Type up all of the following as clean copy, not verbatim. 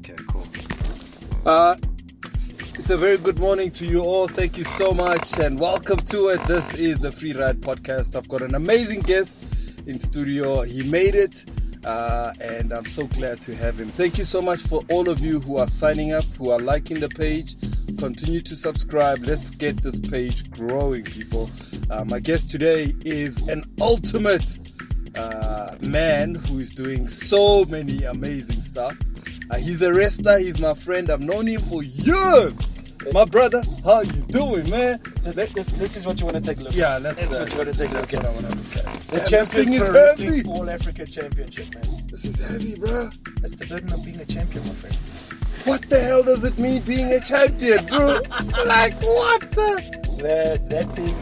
Okay, cool. It's a very good morning to you all. Thank you so much and welcome to it. This is the FREERide podcast. I've got an amazing guest in studio. He made it and I'm so glad to have him. Thank you so much for all of you who are signing up, who are liking the page. Continue to subscribe. Let's get this page growing, people. My guest today is an ultimate man who is doing so many amazing stuff. He's a wrestler. He's my friend. I've known him for years. My brother, how you doing, man? This is what you want to take a look at. Yeah, that's what you want to take a look at. What I want to look at. The Champion Pro Wrestling All Africa Championship, man. This is heavy, bro. That's the burden of being a champion, my friend. What the hell does it mean being a champion, bro? Like what the? That thing,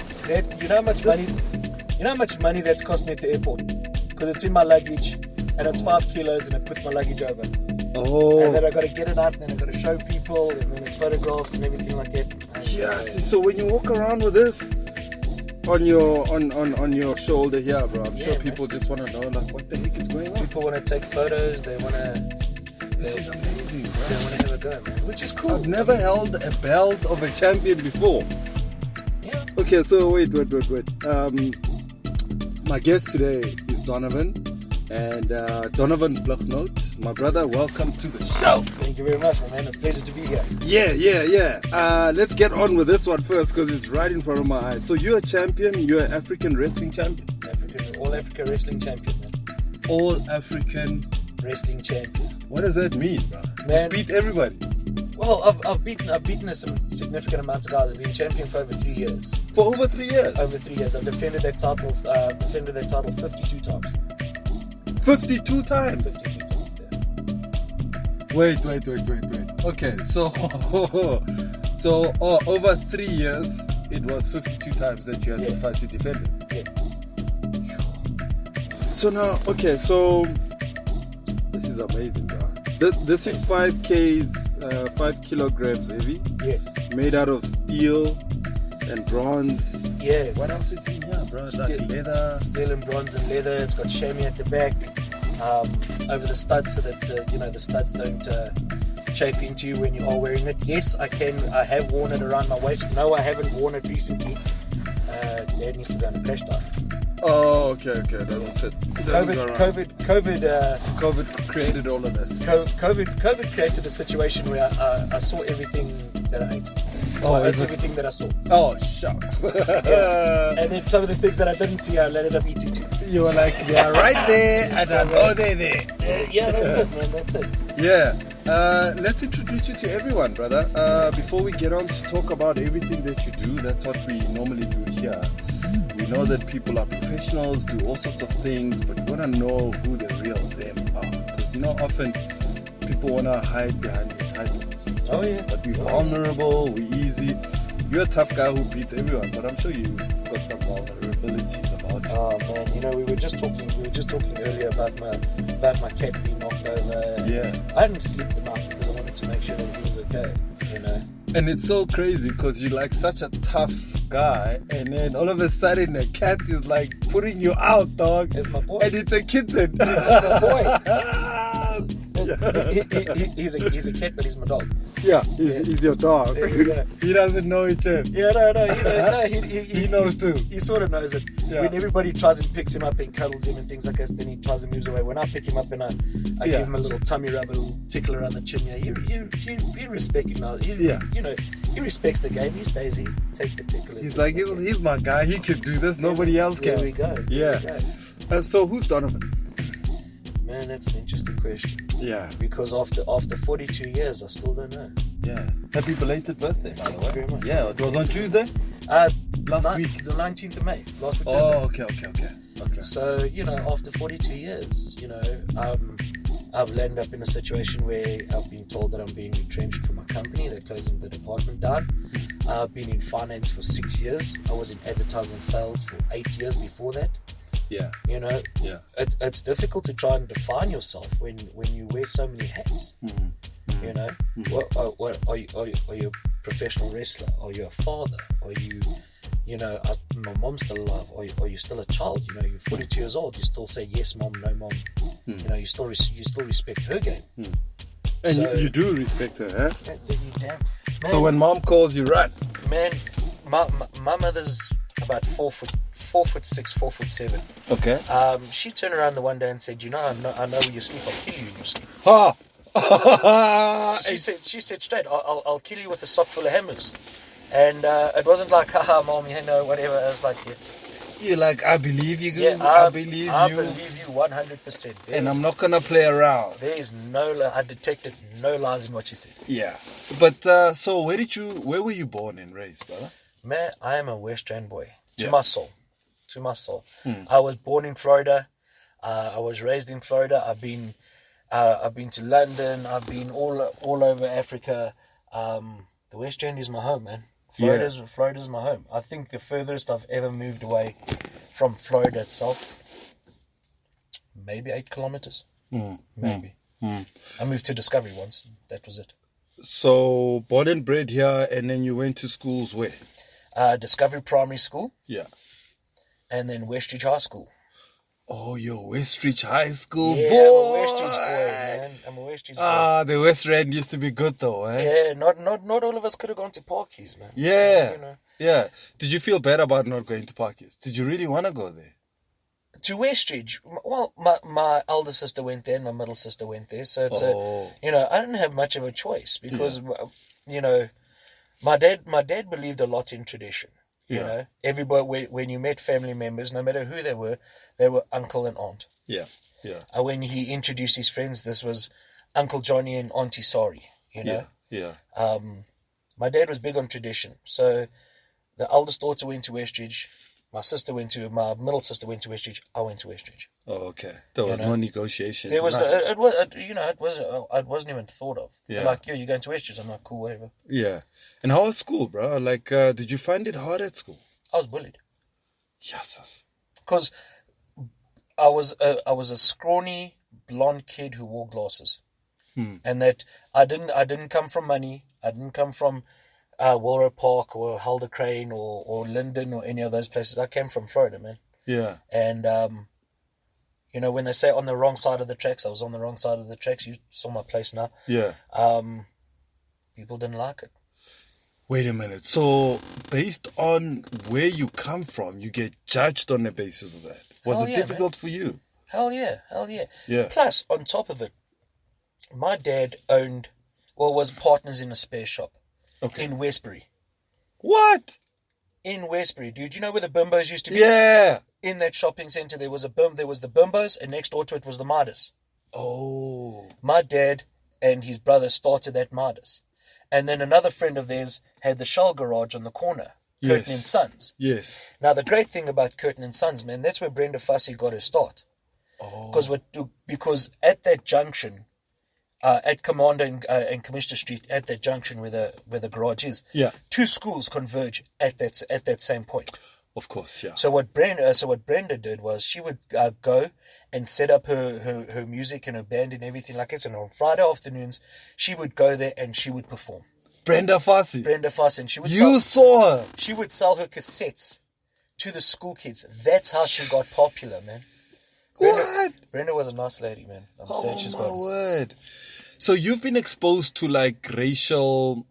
you know how much money that's cost me at the airport? Because it's in my luggage and it's 5 kilos and it puts my luggage over. Oh. And then I got to get it out and then I got to show people and then it's photographs and everything like that. Yes. So when you walk around with this on your shoulder here, bro, I'm sure people just want to know like what the heck is going on. People want to take photos. They want to. This is amazing, bro. They want to have a go, man. Which is cool. I've never held a belt of a champion before. Yeah. Okay, so wait. My guest today is Donovan. And Donovan LOUDMOUth, my brother, welcome to the show. Thank you very much, my man. It's a pleasure to be here. Yeah. Let's get on with this one first because it's right in front of my eyes. So you're a champion. You're an African wrestling champion. All Africa wrestling champion, man. All African wrestling champion. What does that mean, bro? Man, you beat everybody. Well, I've beaten some significant amounts of guys. I've been champion for over 3 years. For over 3 years. Over 3 years, I've defended that title. 52 times. 52 times? 52 times, yeah. Wait. Okay, so over 3 years, it was 52 times that you had to fight to defend it. Yeah. So now, okay, so this is amazing, bro. This is 5 kilograms heavy. Yeah. Made out of steel and bronze. Yeah. What else is in here, bro? It's like leather. Steel and bronze and leather. It's got chamois at the back, over the studs, so that the studs don't chafe into you when you are wearing it. Yes, I have worn it around my waist. No, I haven't worn it recently. Dad needs to go on a crash dive. Oh, okay. It doesn't fit. COVID created all of this. COVID created a situation where I saw everything that I ate. Everything that I saw. Oh, shucks. Yeah. And then some of the things that I didn't see, I ended up eating too. You were like, they're right there, and I know they're there. Yeah, that's it, man. That's it. Yeah. Let's introduce you to everyone, brother. Before we get on to talk about everything that you do, that's what we normally do here. We know that people are professionals, do all sorts of things, but we want to know who the real them are. Because, often people want to hide behind the titles. Oh, yeah. But we're vulnerable, we're easy. You're a tough guy who beats everyone, but I'm sure you've got some vulnerabilities about you. Oh, man, we were just talking earlier about my cat being knocked over. Yeah. I didn't sleep the night because I wanted to make sure that he was okay, And it's so crazy because you're like such a tough guy, and then all of a sudden a cat is like putting you out, dog. It's my boy. And it's a kitten. It's my boy. He's a cat, but he's my dog. Yeah, he's your dog. Yeah. He doesn't know it yet. Yeah, no, he knows too. He sort of knows it. Yeah. When everybody tries and picks him up and cuddles him and things like this, then he tries and moves away. When I pick him up and I give him a little tummy rub, a little tickle around the chin, he respects now. He respects the game. He stays. He takes the tickle. He's like, he's my guy. He can do this. Nobody else can. There we go. So who's Donovan? Man, that's an interesting question. Yeah. Because after 42 years, I still don't know. Yeah. Happy belated birthday, by the way. Thank you very much. Yeah, it was on Tuesday? Last week. The 19th of May. Last week Tuesday. Oh, okay. So, after 42 years, I've landed up in a situation where I've been told that I'm being retrenched from my company. They're closing the department down. I've been in finance for 6 years. I was in advertising sales for 8 years before that. Yeah. It's difficult to try and define yourself when you wear so many hats. What are you a professional wrestler? Are you a father? Are you my mom's still alive? Are you still a child? You're 42 years old. You still say yes, mom, no, mom. You still respect her game. And So- you do respect her, huh? Damn. So when mom calls, you run. Man, my mother's about 4'6", 4'7". Okay. She turned around the one day and said, "You know, I know where you sleep. I'll kill you in your sleep." Ha! She said straight, "I'll kill you with a sock full of hammers." And it wasn't like, "Haha, mom, whatever." I was like, "Yeah, You're like, I believe you. yeah, I believe you. I believe you 100%." And I'm not gonna play around. There is I detected no lies in what she said. Yeah. But so where were you born and raised, brother? Man, I am a West Rand boy. To Yeah. my soul. I was born in Florida. I was raised in Florida. I've been to London. I've been all over Africa. The West Rand is my home, man. Florida's my home. I think the furthest I've ever moved away from Florida itself, maybe 8 kilometers. Maybe. I moved to Discovery once. That was it. So born and bred here, and then you went to schools where? Discovery Primary School, Yeah. and then Westridge High School. Oh, you're Westridge High School Yeah, boy. I'm a Westridge boy, man. I'm a Westridge boy. The West Rand used to be good though, eh? Yeah, not all of us could have gone to Parkies, man. Yeah. So, Yeah. Did you feel bad about not going to Parkies? Did you really want to go there? to Westridge. Well, my elder sister went there and my middle sister went there. So it's I didn't have much of a choice because, my dad believed a lot in tradition. You know, everybody, when you met family members, no matter who they were uncle and aunt. Yeah. Yeah. When he introduced his friends, this was Uncle Johnny and Auntie Sorry, Yeah. Yeah. My dad was big on tradition. So the eldest daughter went to Westridge. My middle sister went to Westridge. I went to Westridge. Oh, okay. There was no negotiation. There was it wasn't even thought of. Yeah. They're like, you're going to Westridge. I'm like, cool, whatever. Yeah. And how was school, bro? Like, did you find it hard at school? I was bullied Yes. because I was a scrawny blonde kid who wore glasses, and that I didn't come from money. I didn't come from Willow Park or Helder Crane or Linden or any of those places. I came from Florida, man. Yeah. And when they say on the wrong side of the tracks, I was on the wrong side of the tracks. You saw my place now. Yeah. People didn't like it. Wait a minute. So, based on where you come from, you get judged on the basis of that. Was it difficult for you? Hell yeah. Yeah. Plus, on top of it, my dad was partners in a spare shop in Westbury. What? In Westbury, dude. You know where the Bimbos used to be? Yeah. In that shopping centre, there was the Bimbos, and next door to it was the Midas. Oh. My dad and his brother started that Midas. And then another friend of theirs had the Shell garage on the corner, Curtin and Sons. Yes. Now, the great thing about Curtin and Sons, man, that's where Brenda Fussy got her start. Oh. Because at that junction, at Commander and Commissioner Street, at that junction where the garage is, two schools converge at that same point. Of course, yeah. So what Brenda did was she would go and set up her music and her band and everything like this. And on Friday afternoons, she would go there and she would perform. Brenda Fussy. And she would saw her. She would sell her cassettes to the school kids. That's how she got popular, man. Brenda was a nice lady, man. I'm sad she's gone. Oh, my word. So you've been exposed to like racial...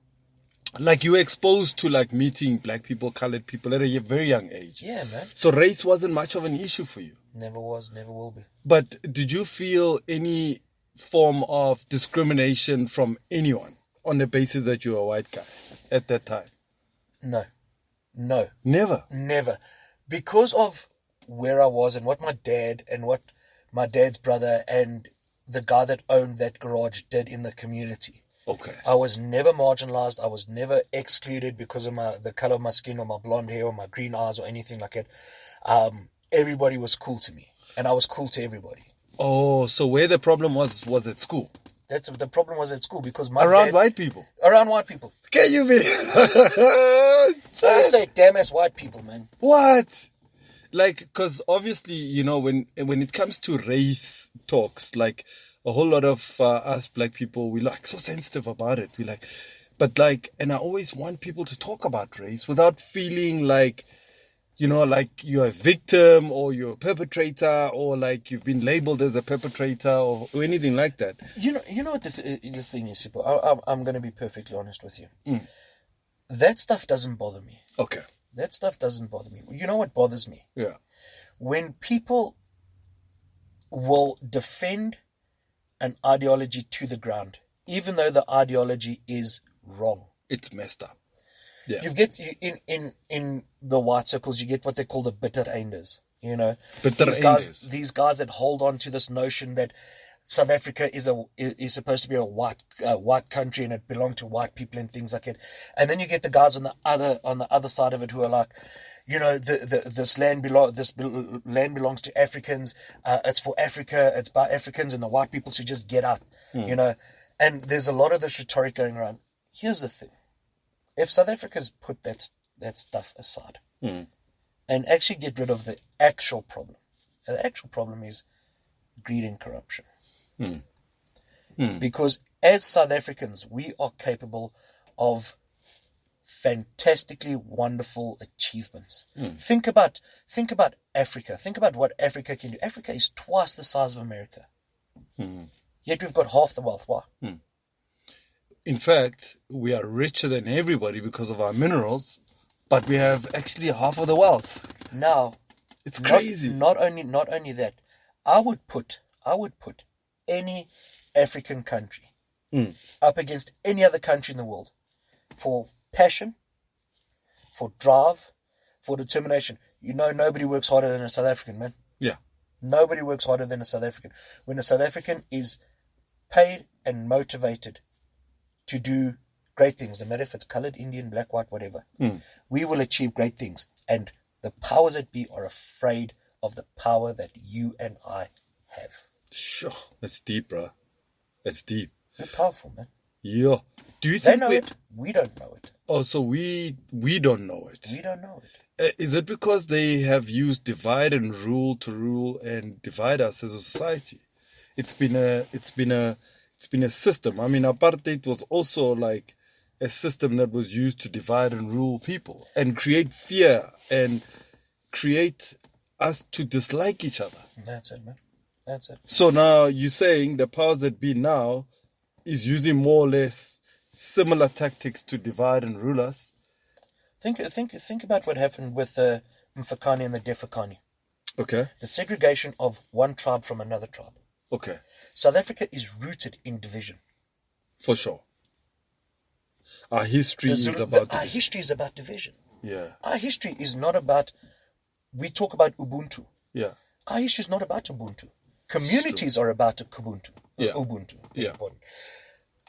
Like you were exposed to like meeting black people, colored people at a very young age. Yeah, man. So race wasn't much of an issue for you. Never was, never will be. But did you feel any form of discrimination from anyone on the basis that you were a white guy at that time? No. Never. Because of where I was and what my dad and what my dad's brother and the guy that owned that garage did in the community. Okay. I was never marginalized. I was never excluded because of the color of my skin or my blonde hair or my green eyes or anything like that. Everybody was cool to me, and I was cool to everybody. Oh, so where the problem was at school? The problem was at school because around white people. Can you believe? So they say, damn ass white people, man. What? Like, because obviously, when it comes to race talks, like. A whole lot of us black people, we're like so sensitive about it. We're like, and I always want people to talk about race without feeling like you know, like you're a victim or you're a perpetrator or like you've been labeled as a perpetrator or anything like that. You know what the thing is, Sipo? I'm going to be perfectly honest with you. That stuff doesn't bother me. Okay. That stuff doesn't bother me. You know what bothers me? Yeah. When people will defend an ideology to the ground, even though the ideology is wrong. It's messed up. Yeah. You get in the white circles, you get what they call the bitter einders. You know, these guys that hold on to this notion that South Africa is supposed to be a white country and it belonged to white people and things like that. And then you get the guys on the other side of it who are like, you know, this land belongs to Africans. It's for Africa. It's by Africans, and the white people should just get out. You know, and there's a lot of this rhetoric going around. Here's the thing: if South Africa's put that stuff aside and actually get rid of the actual problem, the actual problem is greed and corruption. Because as South Africans, we are capable of fantastically wonderful achievements. Think about Africa. Think about what Africa can do. Africa is twice the size of America. Yet we've got half the wealth. Why? In fact, we are richer than everybody because of our minerals, but we have actually half of the wealth. Now, it's crazy. Not only that, I would put any African country up against any other country in the world for passion, for drive, for determination. You know, nobody works harder than a South African, man. Yeah. Nobody works harder than a South African. When a South African is paid and motivated to do great things, no matter if it's coloured, Indian, black, white, whatever, we will achieve great things. And the powers that be are afraid of the power that you and I have. Sure. That's deep, bro. That's deep. They're powerful, man. Yeah. Do you They think know it? We don't know it. Oh, so we don't know it. We don't know it. Is it because they have used divide and rule to rule and divide us as a society? It's been a system. I mean, apartheid was also like a system that was used to divide and rule people and create fear and create us to dislike each other. That's it, man. That's it. So now you're saying the powers that be now is using more or less similar tactics to divide and rule us. Think about what happened with the Mfakani and the Defakani. Okay. The segregation of one tribe from another tribe. Okay. South Africa is rooted in division. For sure. Our history is about division. Our history is about division. Yeah. Our history is not about... We talk about Ubuntu. Yeah. Our history is not about Ubuntu. Communities are about Ubuntu. Yeah. Ubuntu. Yeah.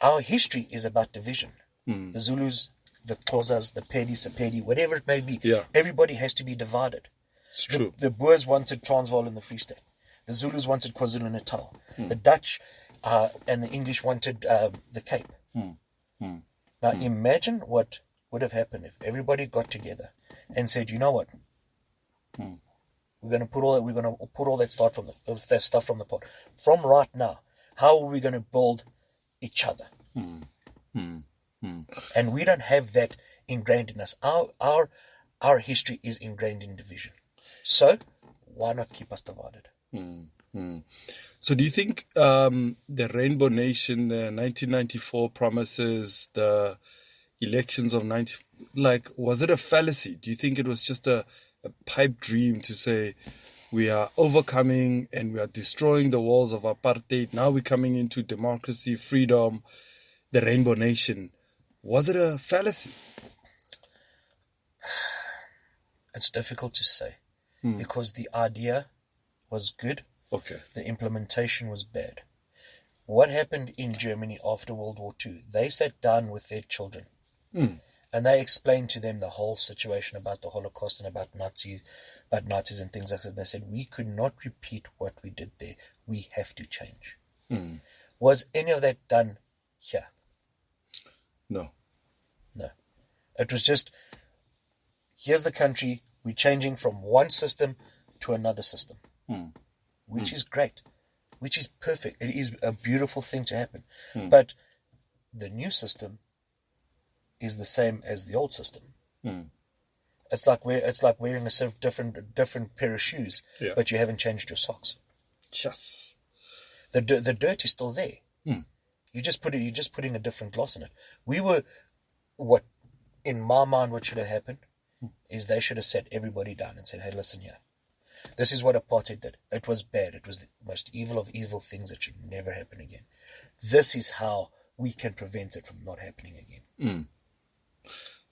Our history is about division. The Zulus, the Xhosas, the Pedi, Sepedi, whatever it may be. Yeah. Everybody has to be divided. It's true. The Boers wanted Transvaal and the Free State. The Zulus wanted KwaZulu-Natal. The Dutch and the English wanted the Cape. Now imagine what would have happened if everybody got together and said, you know what? We're going to put all that stuff from the pot. From right now, how are we going to build each other? And we don't have that ingrained in us. Our history is ingrained in division. So why not keep us divided? So do you think the Rainbow Nation, the 1994 promises, the elections of was it a fallacy? Do you think it was just a pipe dream to say we are overcoming and we are destroying the walls of apartheid? Now we're coming into democracy, freedom, the Rainbow Nation. Was it a fallacy? It's difficult to say because the idea was good. Okay. The implementation was bad. What happened in Germany after World War II? They sat down with their children and they explained to them the whole situation about the Holocaust and about Nazis and things like that. They said, we could not repeat what we did there. We have to change. Was any of that done here? No. It was just, here's the country, we're changing from one system to another system, which is great, which is perfect. It is a beautiful thing to happen. But the new system is the same as the old system. It's like wearing a sort of different pair of shoes, but you haven't changed your socks. Just The dirt is still there. Hmm. You're just putting a different gloss on it. We were, what in my mind, what should have happened is they should have sat everybody down and said, "Hey, listen here. This is what apartheid did. It was bad. It was the most evil of evil things that should never happen again. This is how we can prevent it from not happening again." Mm.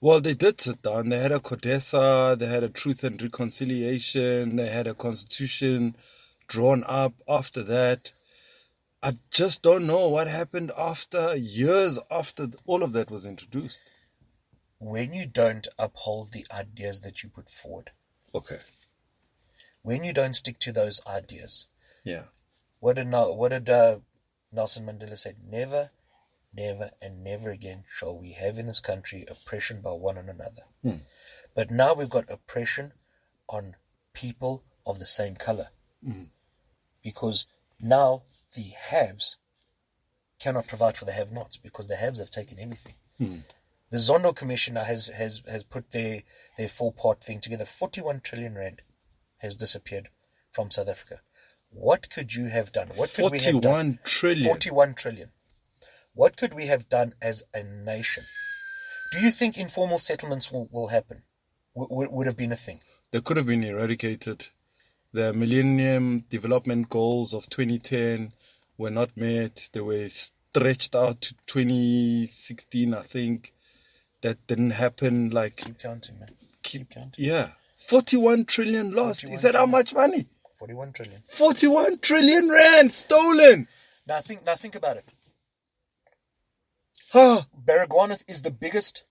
Well, they did sit down. They had a CODESA, they had a Truth and Reconciliation, they had a constitution drawn up after that. I just don't know what happened after, years after all of that was introduced. When you don't uphold the ideas that you put forward, Okay. when you don't stick to those ideas, Yeah. what did Nelson Mandela say? Never, never, and never again shall we have in this country oppression by one another. But now we've got oppression on people of the same color. Because now the haves cannot provide for the have-nots because the haves have taken everything. The Zondo Commission has put their 4-part thing together. 41 trillion rand has disappeared from South Africa. What could you have done? What could we have done? 41 trillion. What could we have done as a nation? Do you think informal settlements will happen? Would have been a thing? They could have been eradicated. The Millennium Development Goals of 2010 were not met. They were stretched out to 2016, I think. That didn't happen. Like, Keep counting, man. Keep counting. Yeah. 41 trillion lost. Is that how much money? 41 trillion. 41 trillion rand stolen. Now think about it. Huh. Baragwanath is the biggest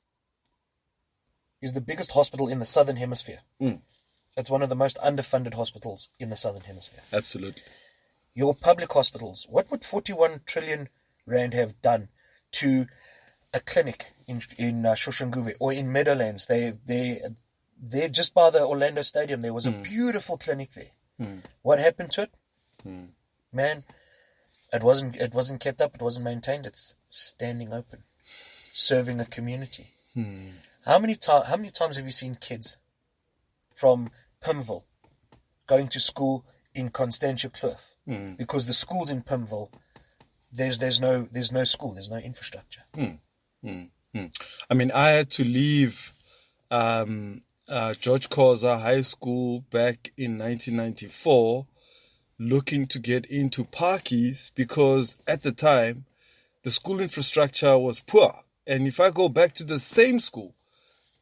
hospital in the Southern Hemisphere. It's one of the most underfunded hospitals in the Southern Hemisphere. Absolutely. Your public hospitals, what would 41 trillion rand have done to a clinic in Shoshanguve or in Meadowlands? They're just by the Orlando Stadium. There was a beautiful clinic there. What happened to it? Man, it wasn't kept up. It wasn't maintained. It's standing open, serving a community. How many times have you seen kids from Pimville going to school in Constantia Kloof? Because the schools in Pimville, there's no school, there's no infrastructure. I mean, I had to leave George Khoza High School back in 1994 looking to get into Parkies because at the time the school infrastructure was poor. And if I go back to the same school,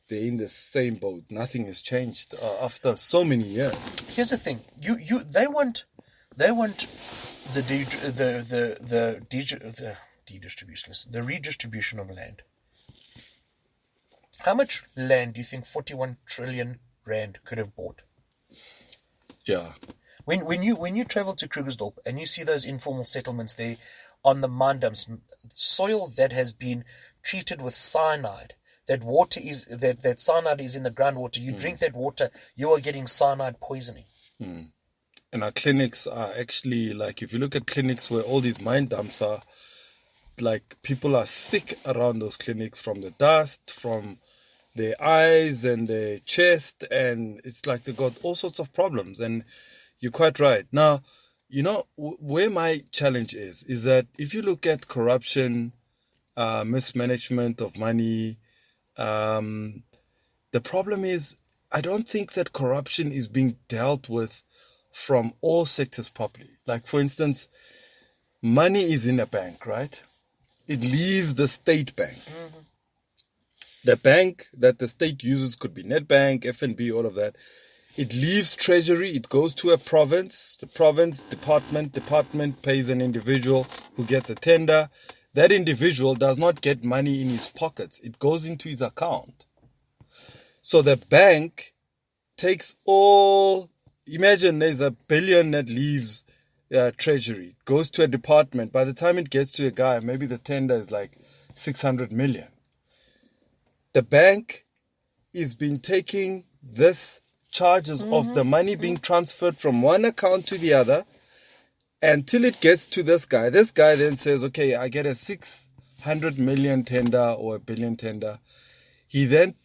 they're in the same boat. Nothing has changed after so many years. Here's the thing: they want the redistribution of land. How much land do you think 41 trillion rand could have bought? Yeah. When you travel to Krugersdorp and you see those informal settlements there on the Mandams, soil that has been treated with cyanide. That cyanide is in the groundwater. You drink that water, you are getting cyanide poisoning. And our clinics are actually, like, if you look at clinics where all these mine dumps are, like, people are sick around those clinics from the dust, from their eyes and their chest, and it's like they've got all sorts of problems. And you're quite right. Now, you know, where my challenge is that if you look at corruption, mismanagement of money, the problem is I don't think that corruption is being dealt with from all sectors properly. Like, for instance, money is in a bank, right? It leaves the state bank. The bank that the state uses could be Nedbank, FNB, all of that. It leaves treasury, it goes to a province. The province, department pays an individual who gets a tender. That individual does not get money in his pockets. It goes into his account. So the bank takes all... Imagine there's $1 billion that leaves treasury. It goes to a department. By the time it gets to a guy, maybe the tender is like 600 million. The bank is been taking this charges of the money being transferred from one account to the other until it gets to this guy. This guy then says, okay, I get a 600 million tender or $1 billion tender. He then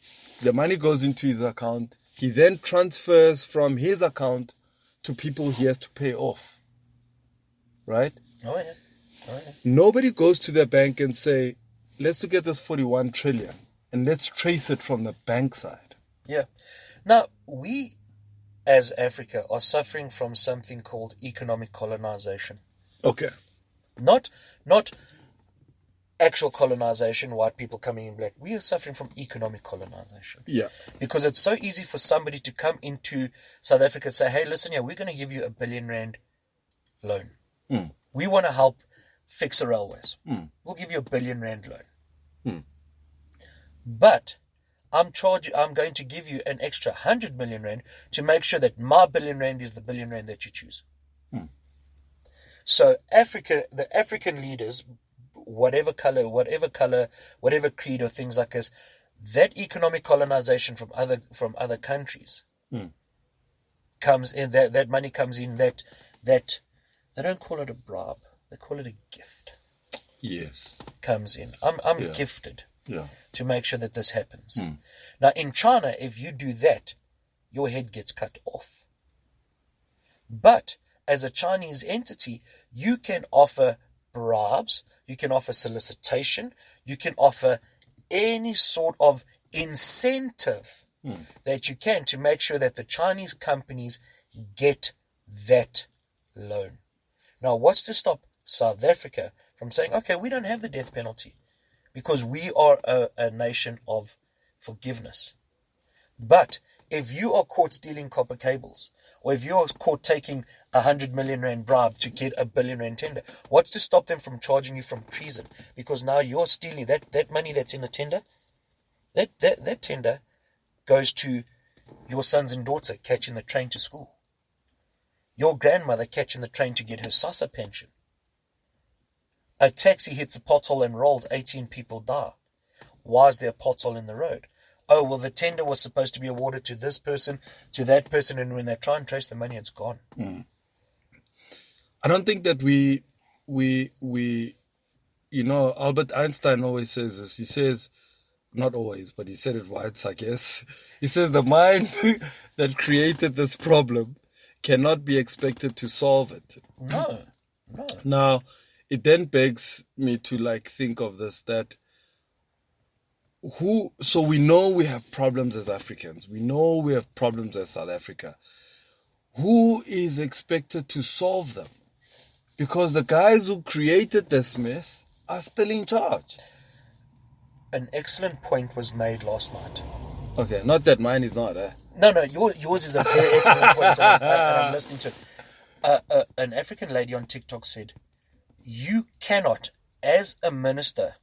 The money goes into his account. He then transfers from his account to people he has to pay off. Right? Oh, yeah. Nobody goes to their bank and say, let's look at this 41 trillion and let's trace it from the bank side. Yeah. Now, we as Africa are suffering from something called economic colonization. Okay. Not actual colonization, white people coming in black. We are suffering from economic colonization. Yeah. Because it's so easy for somebody to come into South Africa and say, hey, listen, we're going to give you R1 billion loan. We want to help fix the railways. We'll give you R1 billion loan. But I'm going to give you an extra 100 million rand to make sure that my R1 billion is the R1 billion that you choose. So the African leaders, whatever color, whatever creed or things like this, that economic colonization from other countries comes in. That money comes in. That they don't call it a bribe; they call it a gift. Yes, comes in. I'm gifted to make sure that this happens. Now in China, if you do that, your head gets cut off. But as a Chinese entity, you can offer bribes, you can offer solicitation, you can offer any sort of incentive that you can to make sure that the Chinese companies get that loan. Now, what's to stop South Africa from saying, okay, we don't have the death penalty because we are a nation of forgiveness. But if you are caught stealing copper cables, or if you are caught taking 100 million rand bribe to get R1 billion rand tender, what's to stop them from charging you from treason? Because now you're stealing that money that's in a tender. That tender goes to your sons and daughter catching the train to school. Your grandmother catching the train to get her SASSA pension. A taxi hits a pothole and rolls, 18 people die. Why is there a pothole in the road? Oh, well, the tender was supposed to be awarded to this person, to that person, and when they try and trace the money, it's gone. I don't think that we, Albert Einstein always says this. He says, not always, but he said it once, I guess. He says the mind that created this problem cannot be expected to solve it. No. Now, it then begs me to think of this, that so we know we have problems as Africans. We know we have problems as South Africa. Who is expected to solve them? Because the guys who created this mess are still in charge. An excellent point was made last night. Okay, not that mine is not, No, yours is a very excellent point, and I'm listening to it. An African lady on TikTok said, you cannot, as a minister,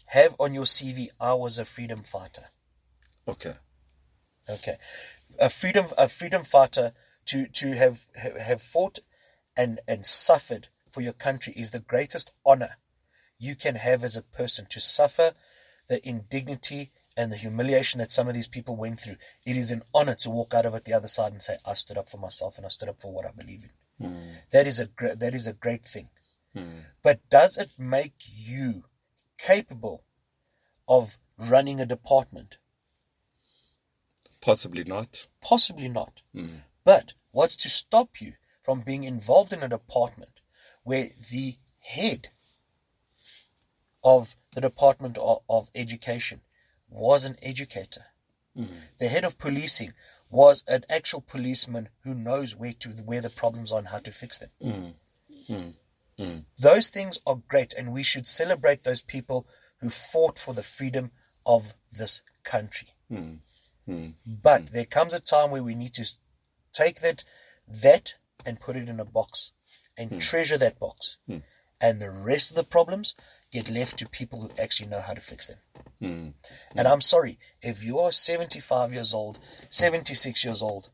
have on your CV, I was a freedom fighter. Okay. A freedom fighter to have fought and suffered for your country is the greatest honor you can have as a person. To suffer the indignity and the humiliation that some of these people went through, it is an honor to walk out of it the other side and say, I stood up for myself and I stood up for what I believe in. That is a great thing. But does it make you capable of running a department? Possibly not. Possibly not. But what's to stop you from being involved in a department where the head of the Department of Education was an educator? The head of policing was an actual policeman who knows where the problems are and how to fix them. Those things are great, and we should celebrate those people who fought for the freedom of this country. But there comes a time where we need to take that and put it in a box and treasure that box. And the rest of the problems get left to people who actually know how to fix them. And I'm sorry, if you are 75 years old, 76 years old,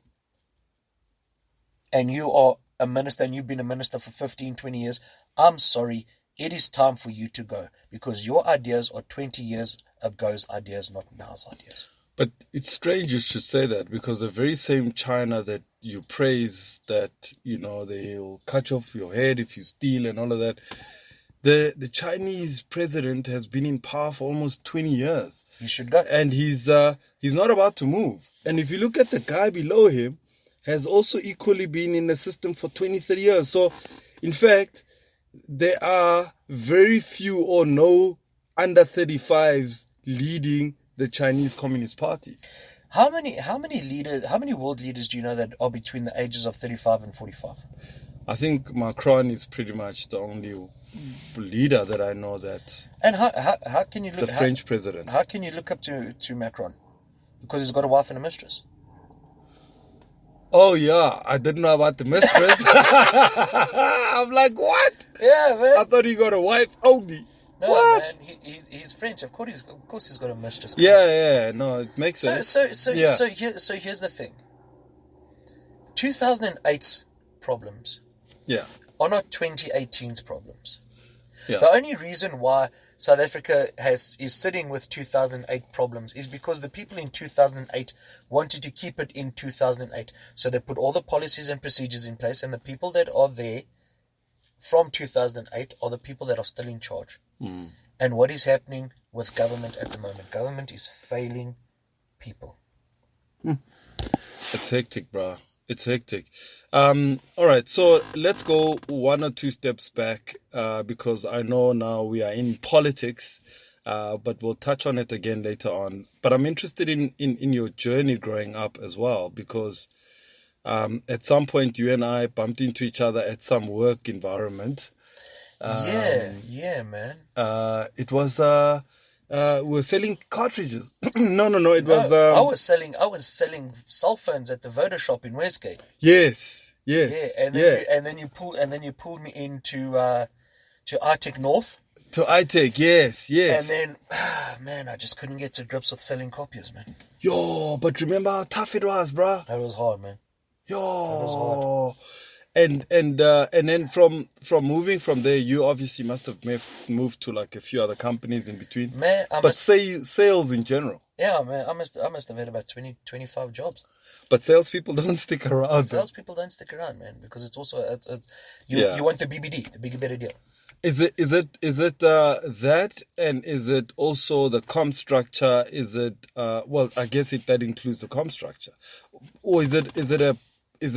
and you are a minister and you've been a minister for 15, 20 years, I'm sorry, it is time for you to go, because your ideas are 20 years ago's ideas, not now's ideas. But it's strange you should say that, because the very same China that you praise, that, they'll cut off your head if you steal and all of that, The Chinese president has been in power for almost 20 years. He should go. And he's not about to move. And if you look at the guy below him, has also equally been in the system for 20, 30 years. So, in fact, there are very few or no under 35s leading the Chinese Communist Party. How many world leaders do you know that are between the ages of 35 and 45? I think Macron is pretty much the only leader that I know that. And how can you look the French president? How can you look up to Macron? Because he's got a wife and a mistress. Oh yeah, I didn't know about the mistress. I'm like, what? Yeah, man. I thought he got a wife only. No, what? Man, he's French. Of course he's got a mistress. Yeah. No, it makes sense. So here's the thing. 2008's problems. Yeah. Are not 2018's problems. Yeah. The only reason why South Africa is sitting with 2008 problems is because the people in 2008 wanted to keep it in 2008. So they put all the policies and procedures in place, and the people that are there from 2008 are the people that are still in charge. Mm. And what is happening with government at the moment? Government is failing people. It's hectic, bro. It's hectic. All right, so let's go one or two steps back because I know now we are in politics, but we'll touch on it again later on. But I'm interested in your journey growing up as well, because at some point you and I bumped into each other at some work environment. Yeah, man. It was we were selling cartridges. No. It was. I was selling cell phones at the Voda shop in Westgate. Yes. Yeah, and then you pulled me into to iTech North. To iTech, yes. And then, man, I just couldn't get to grips with selling copiers, man. Yo, but remember how tough it was, bro. That was hard, man. Yo, that was hard. And then from moving from there, you obviously must have moved to like a few other companies in between. Man, sales in general. Yeah, man, I must have had about 20, 25 jobs. But salespeople don't stick around. Salespeople don't stick around, man, because it's also you want the BBD, the bigger better deal. Is it that, and is it also the comm structure? Is it well, I guess that includes the comm structure, or is it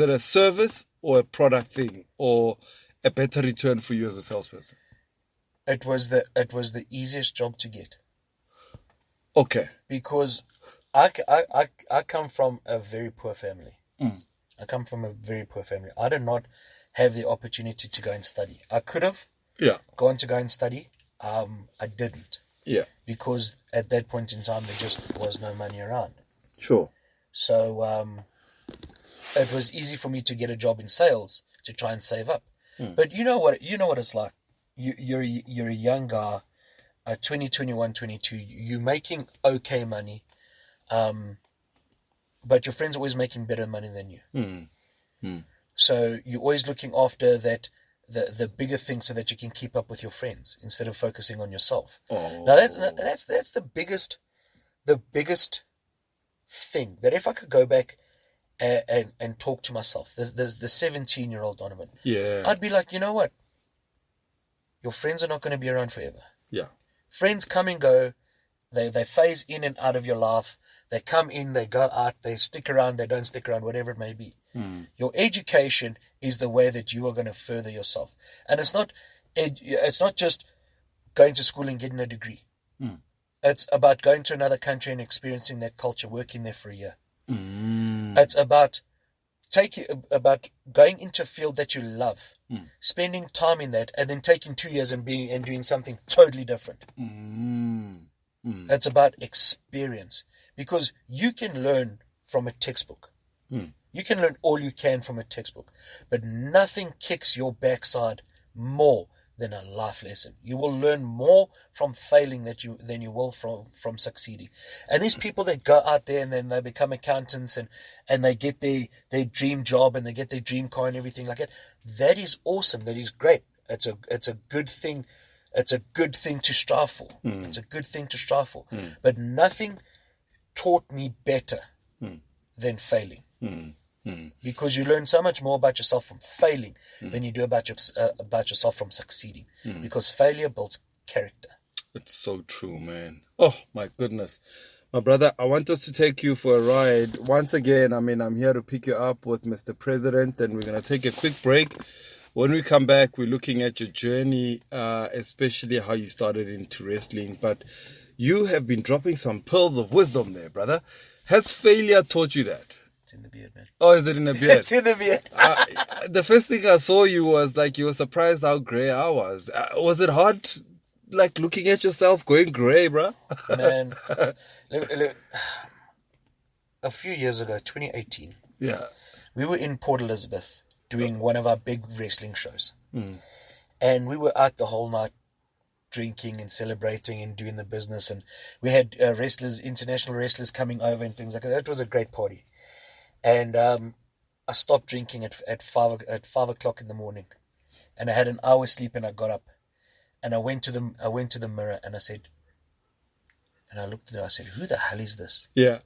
a service or a product thing, or a better return for you as a salesperson? It was the easiest job to get. Okay. Because I come from a very poor family. Mm. I come from a very poor family. I did not have the opportunity to go and study. I could have gone to go and study. I didn't. Yeah. Because at that point in time, there just was no money around. Sure. So it was easy for me to get a job in sales to try and save up. Mm. But you know what it's like. You're a young guy, 20, 21, 22. You're making okay money, but your friends are always making better money than you. Mm. Mm. So you're always looking after the bigger things so that you can keep up with your friends instead of focusing on yourself. Oh. Now that's the biggest thing that if I could go back and talk to myself, there's the 17-year-old Donovan. Yeah. I'd be like, you know what? Your friends are not going to be around forever. Yeah. Friends come and go. They phase in and out of your life. They come in, they go out, they stick around, they don't stick around, whatever it may be. Mm. Your education is the way that you are going to further yourself. And it's not just going to school and getting a degree. Mm. It's about going to another country and experiencing that culture, working there for a year. Mm. It's about going into a field that you love, spending time in that, and then taking 2 years and doing something totally different. Mm. Mm. It's about experience, because you can learn from a textbook. Mm. You can learn all you can from a textbook, but nothing kicks your backside more than a life lesson. You will learn more from failing than you will from succeeding. And these people that go out there and then they become accountants and they get their dream job and they get their dream car and everything like that, that is awesome. That is great. It's a good thing. It's a good thing to strive for. Mm. It's a good thing to strive for. Mm. But nothing taught me better Mm. than failing. Mm. Because you learn so much more about yourself from failing than you do about yourself from succeeding. Because failure builds character. It's so true, man. Oh, my goodness. My brother, I want us to take you for a ride. Once again, I'm here to pick you up with Mr. President, and we're going to take a quick break. When we come back, we're looking at your journey, especially how you started into wrestling. But you have been dropping some pearls of wisdom there, brother. Has failure taught you that? It's in the beard, man. Oh, is it in the beard? It's in the beard. The first thing I saw you was like you were surprised how grey I was. Was it hard, like looking at yourself going grey, bro? Man, look, a few years ago, 2018, we were in Port Elizabeth doing one of our big wrestling shows. And we were out the whole night drinking and celebrating and doing the business. And we had international wrestlers coming over and things like that. It was a great party. And I stopped drinking at 5 o'clock in the morning, and I had an hour's sleep, and I got up, and I went to the mirror, and I said, and I looked at it, I said, who the hell is this? Yeah.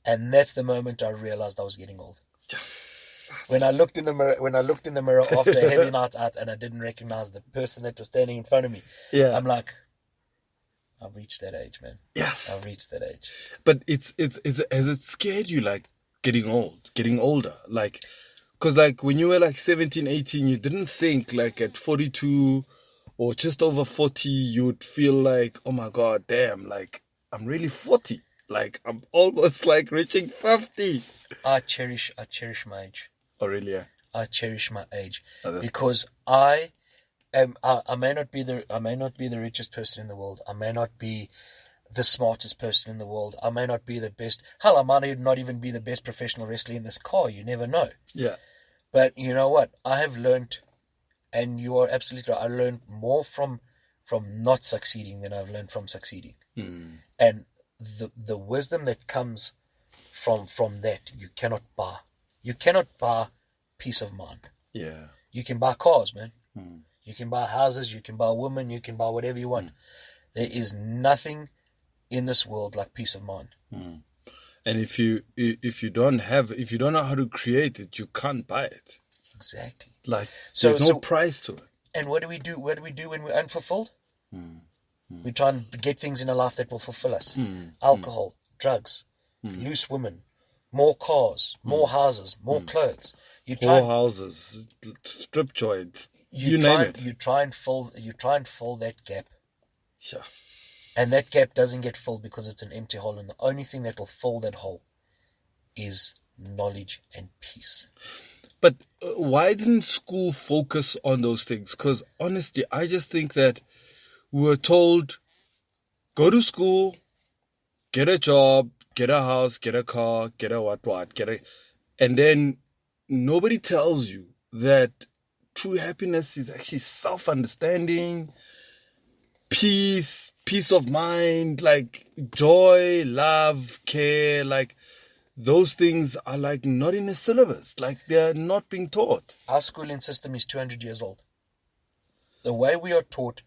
And that's the moment I realized I was getting old. Yes. When I looked in the mirror after a heavy night out, and I didn't recognize the person that was standing in front of me. Yeah. I'm like, I've reached that age, man. Yes. I've reached that age. But has it scared you, like, getting older? Like, because like when you were like 17, 18, you didn't think like at 42 or just over 40, you'd feel like, oh my God, damn, like I'm really 40. Like I'm almost like reaching 50. I cherish my age. Oh really? Yeah. I cherish my age because cool. I may not be the richest person in the world. I may not be the smartest person in the world. I may not be the best. Hell, I might not even be the best professional wrestler in this car. You never know. Yeah. But you know what? I have learned, and you are absolutely right, I learned more from not succeeding than I've learned from succeeding. And the wisdom that comes from that, you cannot buy. You cannot buy peace of mind. Yeah. You can buy cars, man. You can buy houses, you can buy women, you can buy whatever you want. There is nothing in this world like peace of mind. And if you don't know how to create it, you can't buy it. Exactly. Like there's no price to it. And what do we do when we're unfulfilled? We try and get things in our life that will fulfill us. Alcohol, drugs, loose women, more cars, more houses, more clothes. More houses, strip joints, you name it. You try and fill that gap. Yes. And that gap doesn't get filled because it's an empty hole, and the only thing that will fill that hole is knowledge and peace. But why didn't school focus on those things? Because honestly, I just think that we were told, go to school, get a job, get a house, get a car, get a what, and then nobody tells you that true happiness is actually self-understanding, peace of mind, like joy, love, care, like those things are like not in the syllabus, like they're not being taught. Our schooling system is 200 years old. The way we are taught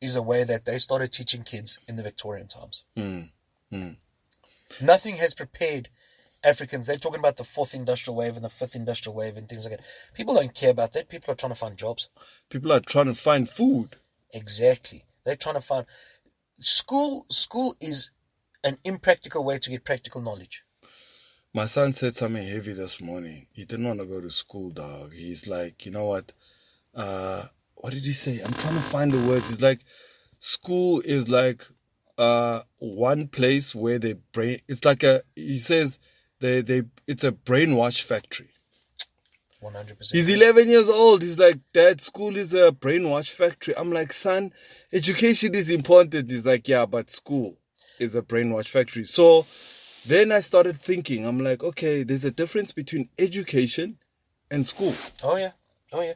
is a way that they started teaching kids in the Victorian times. Nothing has prepared Africans. They're talking about the 4th industrial wave and the 5th industrial wave and things like that. People don't care about that. People are trying to find jobs. People are trying to find food. Exactly. They're trying to find... School is an impractical way to get practical knowledge. My son said something heavy this morning. He didn't want to go to school, dog. He's like, you know what? What did he say? I'm trying to find the words. He's like, school is like one place where they brain... It's like he says, it's a brainwash factory. 100%. He's 11 years old. He's like, Dad, school is a brainwash factory. I'm like, son, education is important. He's like, yeah, but school is a brainwash factory. So then I started thinking, I'm like, okay, there's a difference between education and school. Oh, yeah.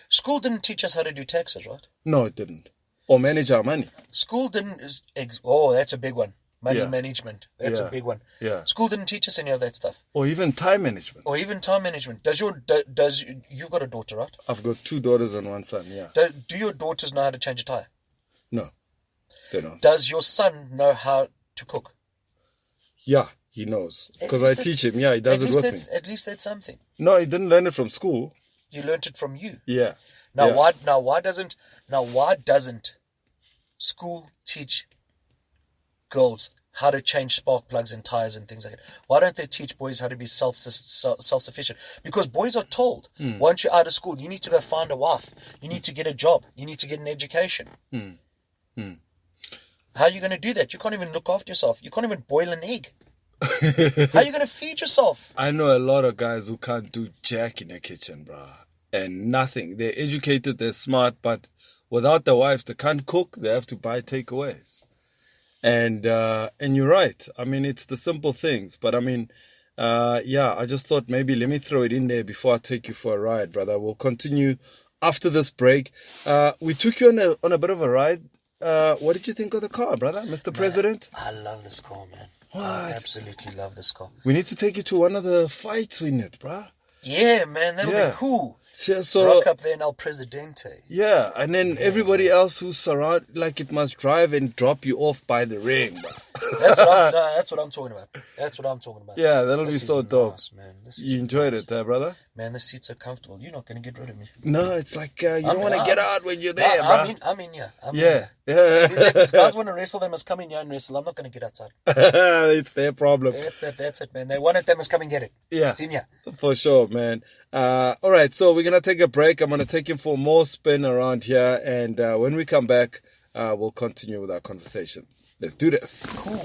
School didn't teach us how to do taxes, right? No, it didn't. Or manage our money. School didn't... that's a big one. Money management. That's a big one. Yeah. School didn't teach us any of that stuff. Or even time management. You've got a daughter, right? I've got 2 daughters and 1 son, yeah. Do your daughters know how to change a tire? No, they don't. Does your son know how to cook? Yeah, he knows. Because I teach him. Yeah, he does it with me. At least that's something. No, he didn't learn it from school. You learnt it from you. Yeah. Now why doesn't school teach girls how to change spark plugs and tires and things like that? Why don't they teach boys how to be self-sufficient? Because boys are told, once you're out of school, you need to go find a wife. You need to get a job. You need to get an education. How are you going to do that? You can't even look after yourself. You can't even boil an egg. How are you going to feed yourself? I know a lot of guys who can't do jack in the kitchen, bruh. And nothing. They're educated, they're smart, but without their wives, they can't cook. They have to buy takeaways. And you're right. I mean, it's the simple things. But I mean, I just thought maybe let me throw it in there before I take you for a ride, brother. We'll continue after this break. We took you on a bit of a ride. What did you think of the car, brother, Mr. President? I love this car, man. What? I absolutely love this car. We need to take you to one of the fights we need, bruh. Yeah, man, that'll be cool. So rock up there in El Presidente. Yeah, and then everybody else who's surrounded, like it must drive and drop you off by the ring, bro. That's what I'm talking about. That's what I'm talking about. Yeah, that'll be so dope. Nice, man. You enjoyed it, brother? Man, the seats are comfortable. You're not going to get rid of me. No, it's like you don't want to get out when you're there, bro. I'm in here. Yeah. If these guys want to wrestle, they must come in here and wrestle. I'm not going to get outside. It's their problem. That's it, man. They want it, they must come and get it. Yeah. It's in here. For sure, man. All right, so we're going to take a break. I'm going to take him for more spin around here. And when we come back, we'll continue with our conversation. Let's do this. Cool.